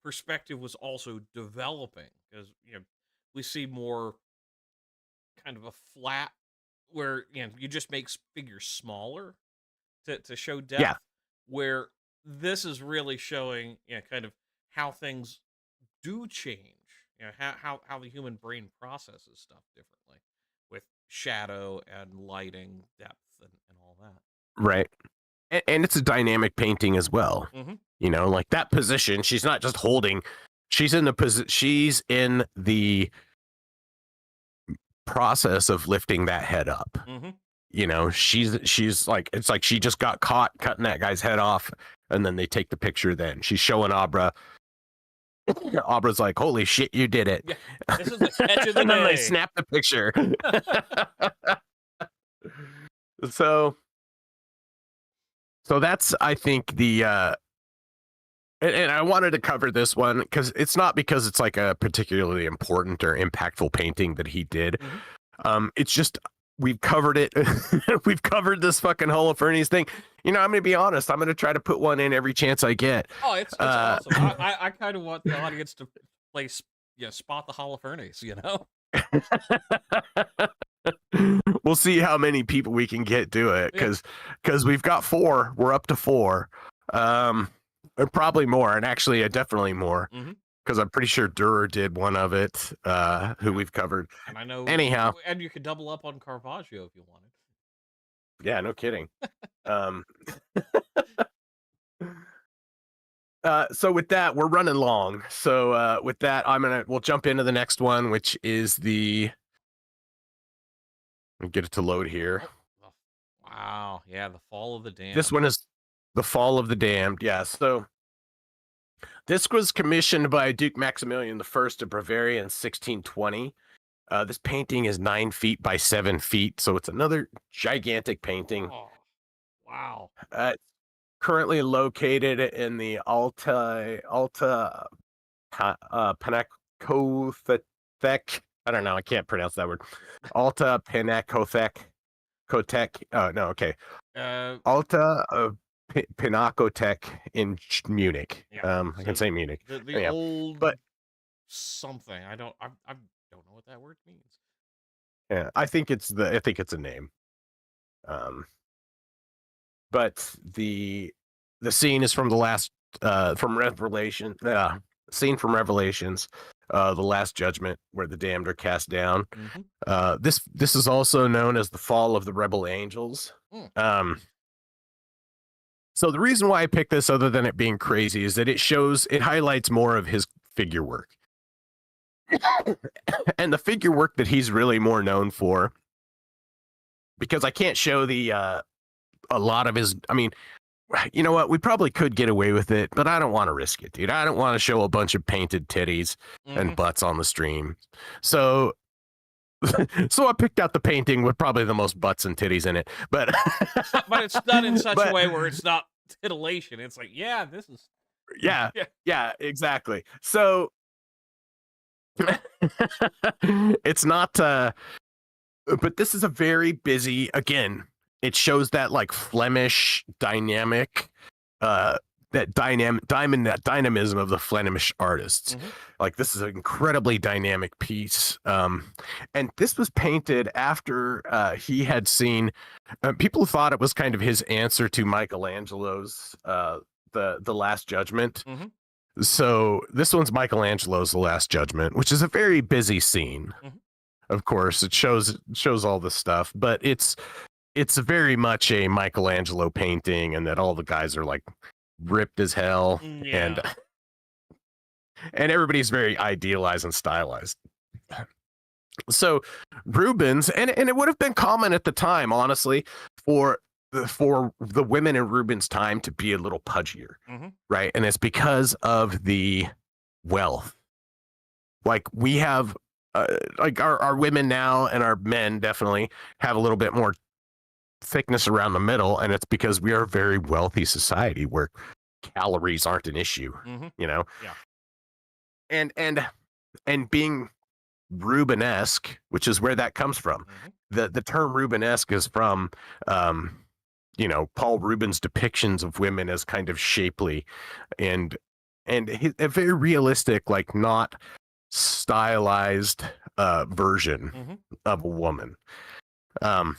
perspective was also developing, because we see more kind of a flat where you just make figures smaller to show yeah, depth, where this is really showing kind of how things do change, how the human brain processes stuff differently with shadow and lighting, depth, and all that. right. And it's a dynamic painting as well. Hmm. Like that position, she's not just holding, she's in the process of lifting that head up. Hmm. She's like, it's like she just got caught cutting that guy's head off, and then they take the picture. Then she's showing Abra. Abra's like, holy shit, you did it. Yeah, this is the catch of the And then they day. snap the picture. so so that's, I think, the and I wanted to cover this one because it's not because it's like a particularly important or impactful painting that he did. Hmm. It's just we've covered it. We've covered this fucking Holofernes thing. I'm going to be honest. I'm going to try to put one in every chance I get. Oh, it's awesome. I kind of want the audience to play, spot the Holofernes. We'll see how many people we can get to it Yeah. because we've got 4. We're up to 4. Probably more, and actually, definitely more. Hmm. Because I'm pretty sure Durer did one of it, who we've covered. And I know, Anyhow, and you could double up on Caravaggio if you wanted. yeah, no kidding. Um, so with that, we're running long. So with that, we'll jump into the next one, which is let me get it to load here. Oh, wow. Yeah, the Fall of the This Damned. one is The Fall of the Damned. Yeah, so this was commissioned by Duke Maximilian I of Bavaria in 1620. This painting is 9 feet by 7 feet, so it's another gigantic painting. Oh, wow. It's currently located in the Alta Pinakothek. I don't know. I can't pronounce that word. Alta Pinakothek. Kotek. Oh no. Okay. Uh, Alta Pinakothek in Munich. yeah. I can So say Munich. the Anyhow, old but something. I don't know what that word means. yeah, I think it's a name. Um, but the scene is from the last from Revelation. Scene from Revelations, the Last Judgment, where the damned are cast down. Hmm. This is also known as the fall of the rebel angels. Mm. So the reason why I picked this, other than it being crazy, is that it highlights more of his figure work. And the figure work that he's really more known for, because I can't show a lot of his. I mean, you know what? We probably could get away with it, but I don't want to risk it, dude. I don't want to show a bunch of painted titties and butts on the stream. So I picked out the painting with probably the most butts and titties in it, but But it's done in such a way where it's not titillation. It's like, yeah, this is yeah, yeah. yeah, exactly. So it's not, but this is a very busy. Again, it shows that like Flemish dynamic, that dynamism of the Flemish artists. Hmm. Like this is an incredibly dynamic piece, and this was painted after he had seen. People thought it was kind of his answer to Michelangelo's the Last Judgment. Hmm. So this one's Michelangelo's The Last Judgment, which is a very busy scene. Hmm. Of course, it shows all this stuff, but it's very much a Michelangelo painting, and that all the guys are like ripped as hell, and Yeah. and everybody's very idealized and stylized. So Rubens, and it would have been common at the time, honestly, for the women in Rubens' time to be a little pudgier, Hmm. right? And it's because of the wealth. Like we have, like our women now and our men definitely have a little bit more thickness around the middle, and it's because we are a very wealthy society where calories aren't an issue, Hmm. you know. Yeah. And being Rubenesque, which is where that comes from. Hmm. The term Rubenesque is from Paul Rubens' depictions of women as kind of shapely and a very realistic, like not stylized version Hmm. of a woman. Um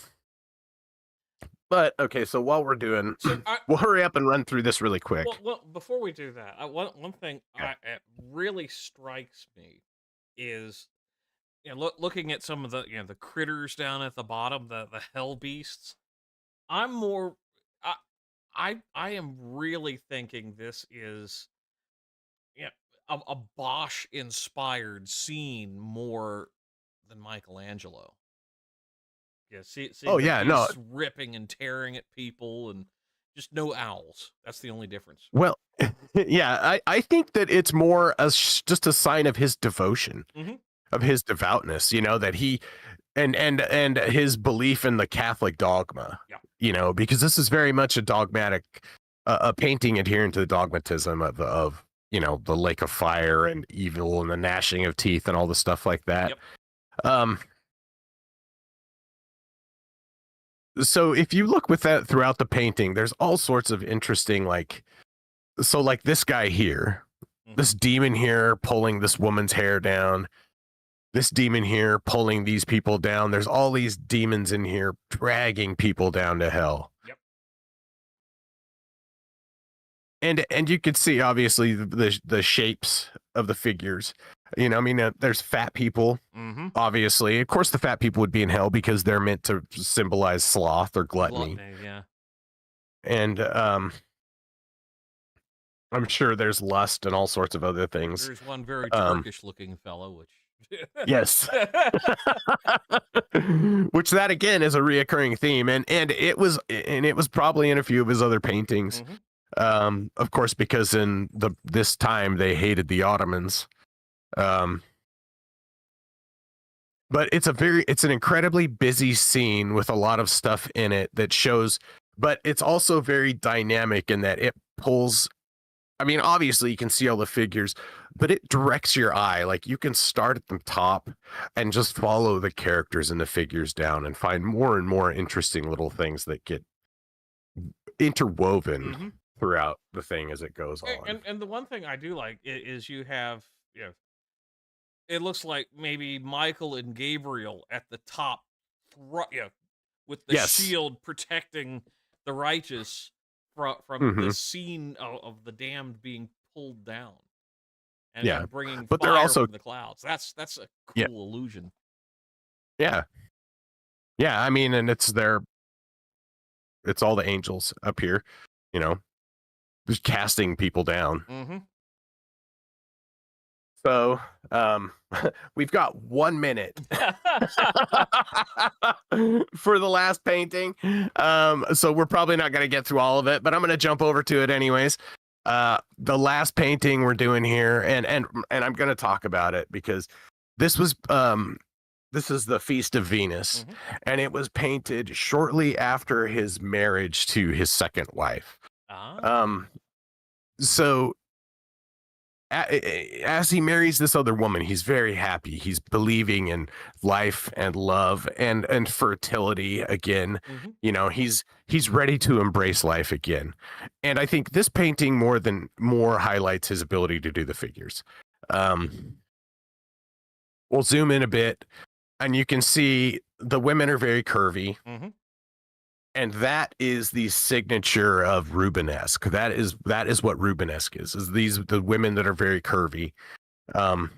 but okay, so while we're doing So we'll hurry up and run through this really quick. well, before we do that, one thing Okay. it really strikes me is, looking at some of the, the critters down at the bottom, the hell beasts. I'm more, I, I am really thinking this is, yeah, a Bosch inspired scene more than Michelangelo. Yeah, seeing Oh that yeah, no. he's ripping and tearing at people, and just no owls. That's the only difference. Well, yeah, I think that it's more as just a sign of his devotion, Hmm. of his devoutness, that he and his belief in the Catholic dogma, Yeah. because this is very much a dogmatic, a painting adhering to the dogmatism of the lake of fire and evil and the gnashing of teeth and all the stuff like that. Yep. Um, so if you look with that throughout the painting, there's all sorts of interesting, like, so like this guy here, Hmm. this demon here pulling this woman's hair down, this demon here pulling these people down. There's all these demons in here dragging people down to hell. Yep. And you could see obviously the shapes of the figures. I mean, there's fat people, Hmm. obviously. Of course, the fat people would be in hell because they're meant to symbolize sloth or gluttony. Gluttony. Yeah. And I'm sure there's lust and all sorts of other things. There's one very Um, Turkish looking fellow, which. yes. Which that again is a reoccurring theme, and it was probably in a few of his other paintings. Hmm. Of course, because in this time they hated the Ottomans. Um, but it's an incredibly busy scene with a lot of stuff in it that shows, but it's also very dynamic in that it pulls. I mean, obviously you can see all the figures, but it directs your eye. Like you can start at the top and just follow the characters and the figures down and find more and more interesting little things that get interwoven Hmm. throughout the thing as it goes And, on. and the one thing I do like is you have, it looks like maybe Michael and Gabriel at the top, with the Yes. shield protecting the righteous from Hmm. the scene of the damned being pulled down, Yeah. and bringing But they're fire also, from the clouds. That's a yeah, cool illusion. yeah, yeah. I mean, and it's all the angels up here, you know, just casting people down. Hmm. So, we've got 1 minute for the last painting. So we're probably not going to get through all of it, but I'm going to jump over to it anyways. The last painting we're doing here, and I'm going to talk about it because this was this is the Feast of Venus, Hmm. and it was painted shortly after his marriage to his second wife. Ah. Um, so as he marries this other woman, he's very happy. He's believing in life and love and fertility again. Hmm. You know, he's ready to embrace life again. And I think this painting more highlights his ability to do the figures. Um, we'll zoom in a bit, and you can see the women are very curvy. Hmm. And that is the signature of Rubenesque. That is what Rubenesque is these the women that are very curvy, um,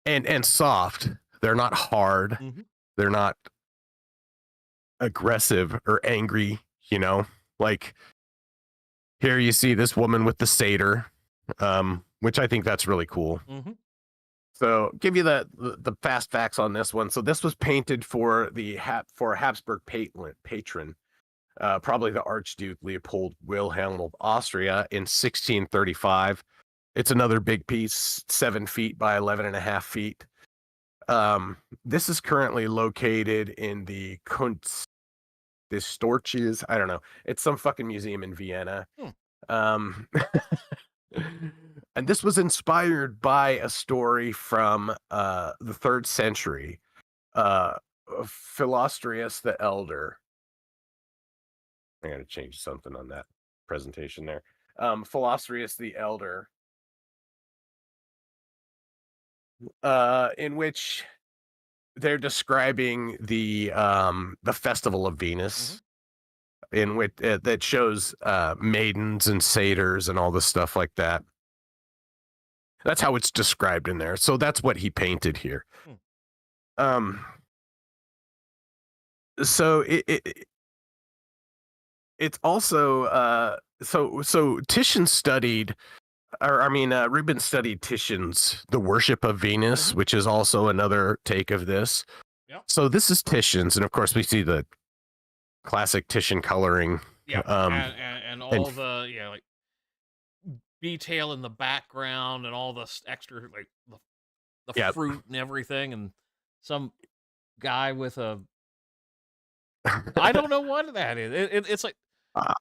and soft. They're not hard. Hmm. They're not aggressive or angry. You know, like here you see this woman with the satyr, which I think that's really cool. Hmm. So give you the fast facts on this one. So this was painted for for a Habsburg patron, probably the Archduke Leopold Wilhelm of Austria in 1635. It's another big piece, 7 feet by 11.5 feet. This is currently located in the Kunst des Storches. I don't know. It's some fucking museum in Vienna. Hmm. Um, and this was inspired by a story from the 3rd century. Philostrius the Elder. I got to change something on that presentation there. Philostrius the Elder, in which they're describing the festival of Hmm. Venus, in which that shows maidens and satyrs and all this stuff like that. That's how it's described in there. So that's what he painted here. Hmm. Um, so it's also so Titian studied, or I mean, Rubens studied Titian's The Worship of Venus, Hmm. which is also another take of this. Yep. So this is Titian's, and of course we see the classic Titian coloring, Yeah, um, and and all the like detail in the background and all the extra like the yeah, fruit and everything, and some guy with a I don't know what that is. It's like uh,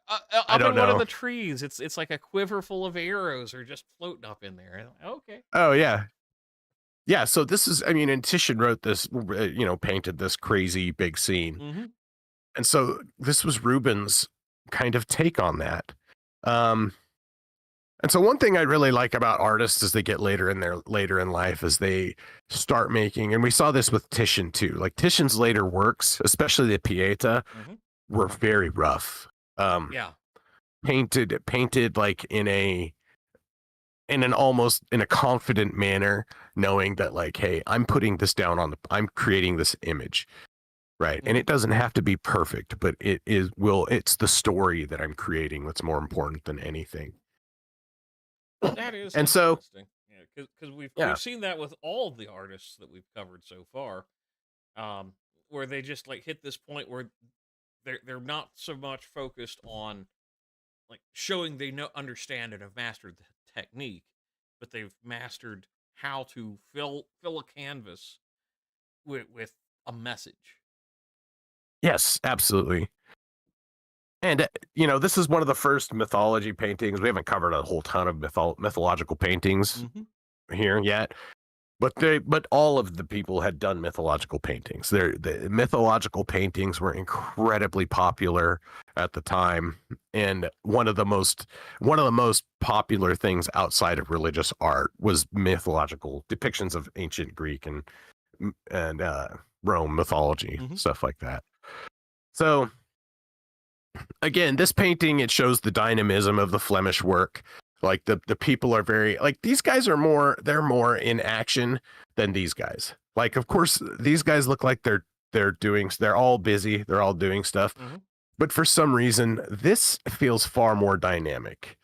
I up don't in one of know. the trees. It's like a quiver full of arrows are just floating up in there. And okay. Oh yeah, yeah. So this is, I mean, and Titian wrote this, painted this crazy big scene, Mm-hmm. and so this was Rubens' kind of take on that. Um, And so one thing I really like about artists as they get later in life is they start making, and we saw this with Titian too. Like Titian's later works, especially the Pieta, Mm-hmm. were very rough. Um, Yeah. painted like in a confident manner, knowing that like, hey, I'm putting this down I'm creating this image, right? And Mm-hmm. it doesn't have to be perfect, but it's the story that I'm creating that's more important than anything. That is And so, interesting. Yeah, because we've yeah. seen that with all of the artists that we've covered so far, um, where they just like hit this point where they're not so much focused on like showing they know understand and have mastered the technique, but they've mastered how to fill a canvas with a message. Yes, absolutely. And this is one of the first mythology paintings. We haven't covered a whole ton of mythological paintings Hmm. here yet, but all of the people had done mythological paintings. The mythological paintings were incredibly popular at the time, and one of the most popular things outside of religious art was mythological depictions of ancient Greek and Rome mythology, Hmm. stuff like that. So again, this painting, it shows the dynamism of the Flemish work. Like the people are very, like, these guys are they're more in action than these guys. Like, of course, these guys look like they're all busy, they're all doing stuff. Hmm. But for some reason, this feels far more dynamic.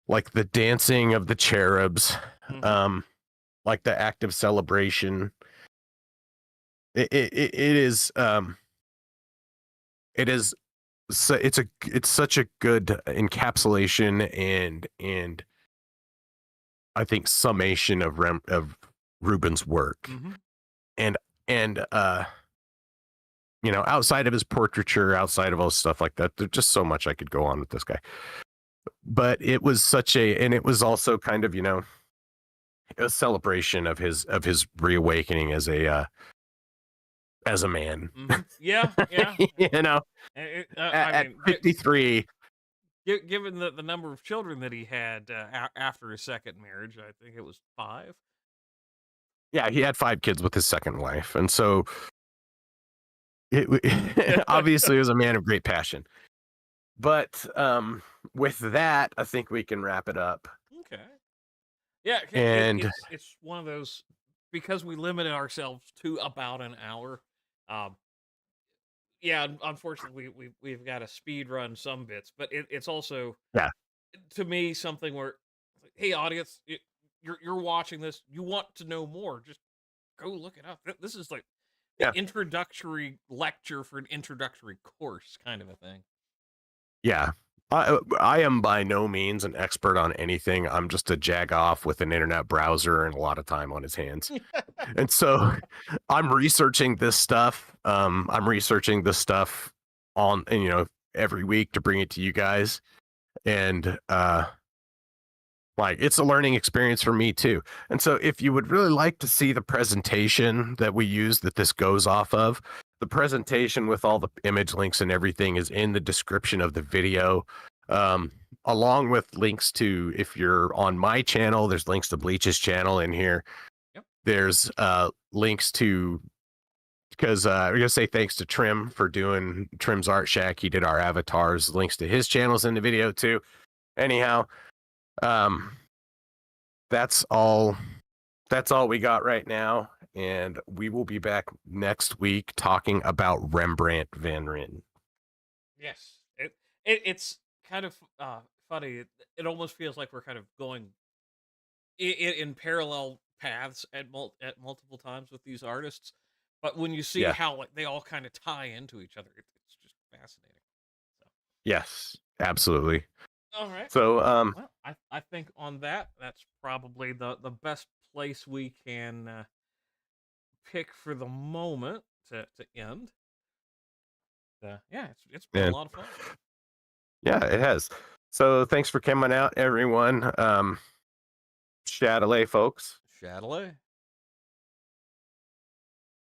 Like the dancing of the cherubs, Hmm. um, like the act of celebration. It is so it's such a good encapsulation and I think summation of Rubens' work. Hmm. And and outside of his portraiture, outside of all stuff like that, there's just so much I could go on with this guy. but it was such a, and it was also kind of, a celebration of his reawakening as a man. Yeah, yeah. you know, I at mean, 53. given the number of children that he had after his second marriage, I think it was 5. Yeah, he had 5 kids with his second wife, and so obviously, he was a man of great passion. But, with that, I think we can wrap it up, Okay. Yeah, and it's one of those, because we limited ourselves to about an hour. Um, yeah, unfortunately, we've got to speed run some bits, but it's also, yeah, to me, something where, like, hey, audience, you're watching this, you want to know more, just go look it up. This is like the yeah, introductory lecture for an introductory course, kind of a thing. yeah. I am by no means an expert on anything. I'm just a jagoff with an internet browser and a lot of time on his hands. And so I'm researching this stuff. I'm researching this stuff on, and, every week to bring it to you guys. And like, it's a learning experience for me too. And so if you would really like to see the presentation that we use that this goes off of, the presentation with all the image links and everything is in the description of the video. Um, Along with links to, if you're on my channel, there's links to Bleach's channel in here. Yep. There's links to, because we're gonna say thanks to Trim for doing Trim's Art Shack. He did our avatars. Links to his channels in the video too. Anyhow, um, that's all. That's all we got right now, and we will be back next week talking about Rembrandt van Rijn. Yes, it's kind of funny. It almost feels like we're kind of going in parallel paths at multiple times with these artists. But when you see Yeah. how, like, they all kind of tie into each other, it's just fascinating. So, Yes. Absolutely. all right. So, Well, I think on that, that's probably the best place we can pick for the moment to end. Yeah, it's been a and lot of fun. yeah, it has. So, thanks for coming out, everyone. Chatelet, folks. Chatelet.